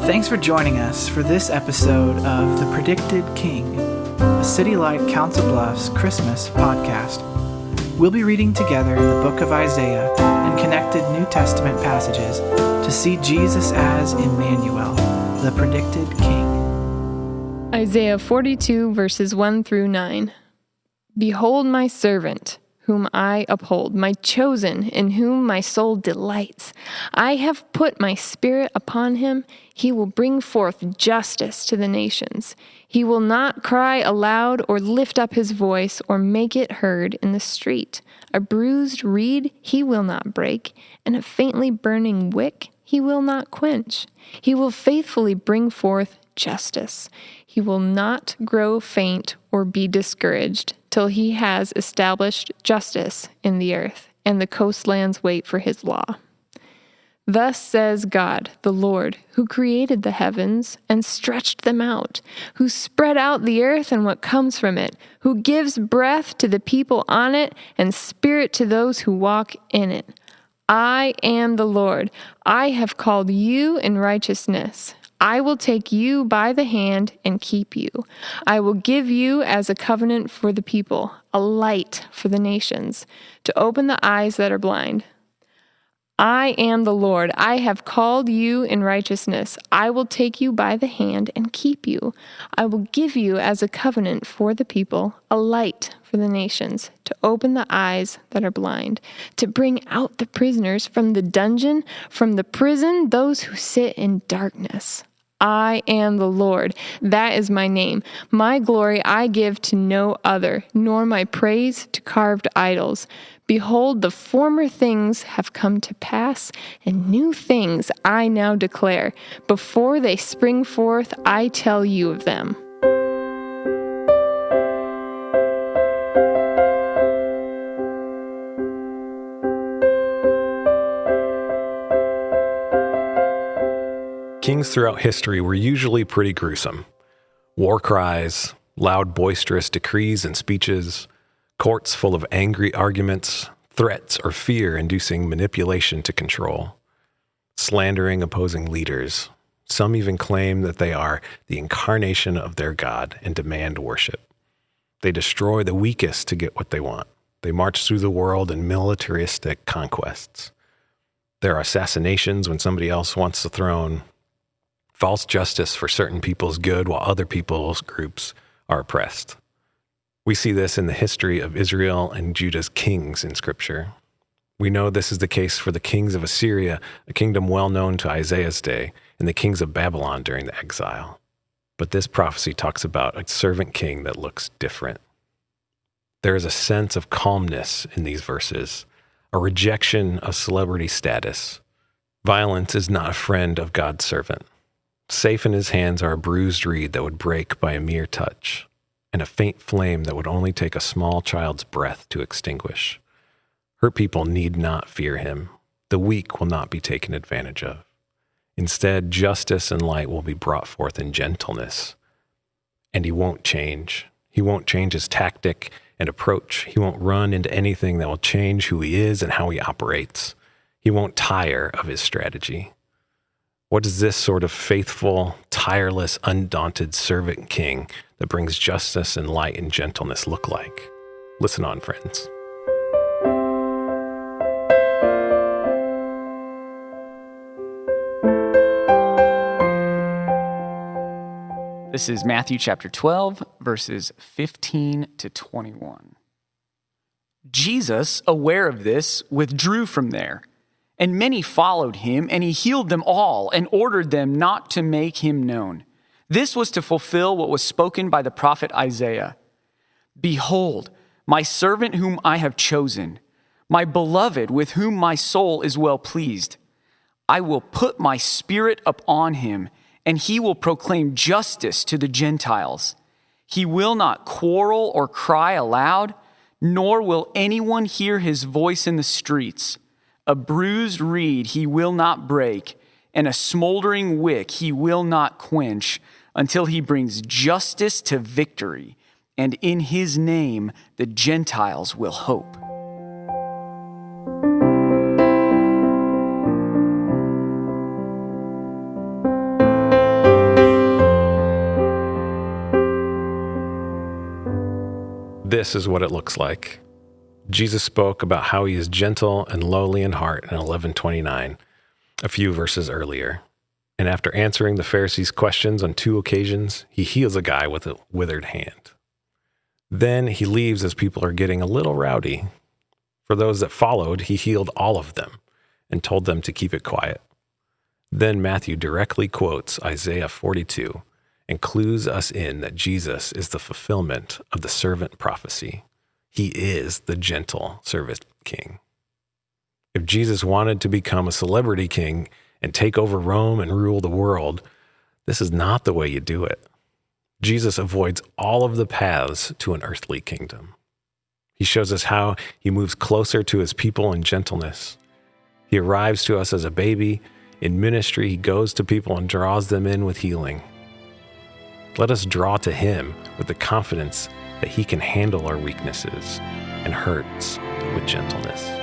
Thanks for joining us for this episode of The Predicted King, a Citylight Council Bluffs Christmas podcast. We'll be reading together the book of Isaiah and connected New Testament passages to see Jesus as Emmanuel, the predicted King. Isaiah 42, verses 1 through 9. Behold my servant, whom I uphold, my chosen, in whom my soul delights. I have put my spirit upon him. He will bring forth justice to the nations. He will not cry aloud or lift up his voice or make it heard in the street. A bruised reed he will not break, and a faintly burning wick he will not quench. He will faithfully bring forth justice. He will not grow faint or be discouraged till he has established justice in the earth, and the coastlands wait for his law. Thus says God, the Lord, who created the heavens and stretched them out, who spread out the earth and what comes from it, who gives breath to the people on it and spirit to those who walk in it. I am the Lord. I have called you in righteousness. I will take you by the hand and keep you. I will give you as a covenant for the people, a light for the nations, to open the eyes that are blind. I am the Lord. I have called you in righteousness. I will take you by the hand and keep you. I will give you as a covenant for the people, a light for the nations, to open the eyes that are blind, to bring out the prisoners from the dungeon, from the prison, those who sit in darkness. I am the Lord. That is my name. My glory I give to no other, nor my praise to carved idols. Behold, the former things have come to pass, and new things I now declare. Before they spring forth, I tell you of them. Kings throughout history were usually pretty gruesome. War cries, loud boisterous decrees and speeches, courts full of angry arguments, threats or fear-inducing manipulation to control, slandering opposing leaders. Some even claim that they are the incarnation of their God and demand worship. They destroy the weakest to get what they want. They march through the world in militaristic conquests. There are assassinations when somebody else wants the throne, false justice for certain people's good while other people's groups are oppressed. We see this in the history of Israel and Judah's kings in Scripture. We know this is the case for the kings of Assyria, a kingdom well known to Isaiah's day, and the kings of Babylon during the exile. But this prophecy talks about a servant king that looks different. There is a sense of calmness in these verses, a rejection of celebrity status. Violence is not a friend of God's servant. Safe in his hands are a bruised reed that would break by a mere touch, and a faint flame that would only take a small child's breath to extinguish. Her people need not fear him. The weak will not be taken advantage of. Instead, justice and light will be brought forth in gentleness. And he won't change. He won't change his tactic and approach. He won't run into anything that will change who he is and how he operates. He won't tire of his strategy. What does this sort of faithful, tireless, undaunted servant king that brings justice and light and gentleness look like? Listen on, friends. This is Matthew chapter 12, verses 15 to 21. Jesus, aware of this, withdrew from there. And many followed him, and he healed them all and ordered them not to make him known. This was to fulfill what was spoken by the prophet Isaiah. Behold, my servant whom I have chosen, my beloved with whom my soul is well pleased. I will put my spirit upon him, and he will proclaim justice to the Gentiles. He will not quarrel or cry aloud, nor will anyone hear his voice in the streets. A bruised reed he will not break, and a smoldering wick he will not quench, until he brings justice to victory, and in his name the Gentiles will hope. this is what it looks like. Jesus spoke about how he is gentle and lowly in heart in 11:29, a few verses earlier. And after answering the Pharisees' questions on 2 occasions, he heals a guy with a withered hand. Then he leaves as people are getting a little rowdy. For those that followed, he healed all of them and told them to keep it quiet. Then Matthew directly quotes Isaiah 42 and clues us in that Jesus is the fulfillment of the servant prophecy. He is the gentle servant king. If Jesus wanted to become a celebrity king and take over Rome and rule the world, this is not the way you do it. Jesus avoids all of the paths to an earthly kingdom. He shows us how he moves closer to his people in gentleness. He arrives to us as a baby. In ministry, he goes to people and draws them in with healing. Let us draw to him with the confidence that he can handle our weaknesses and hurts with gentleness.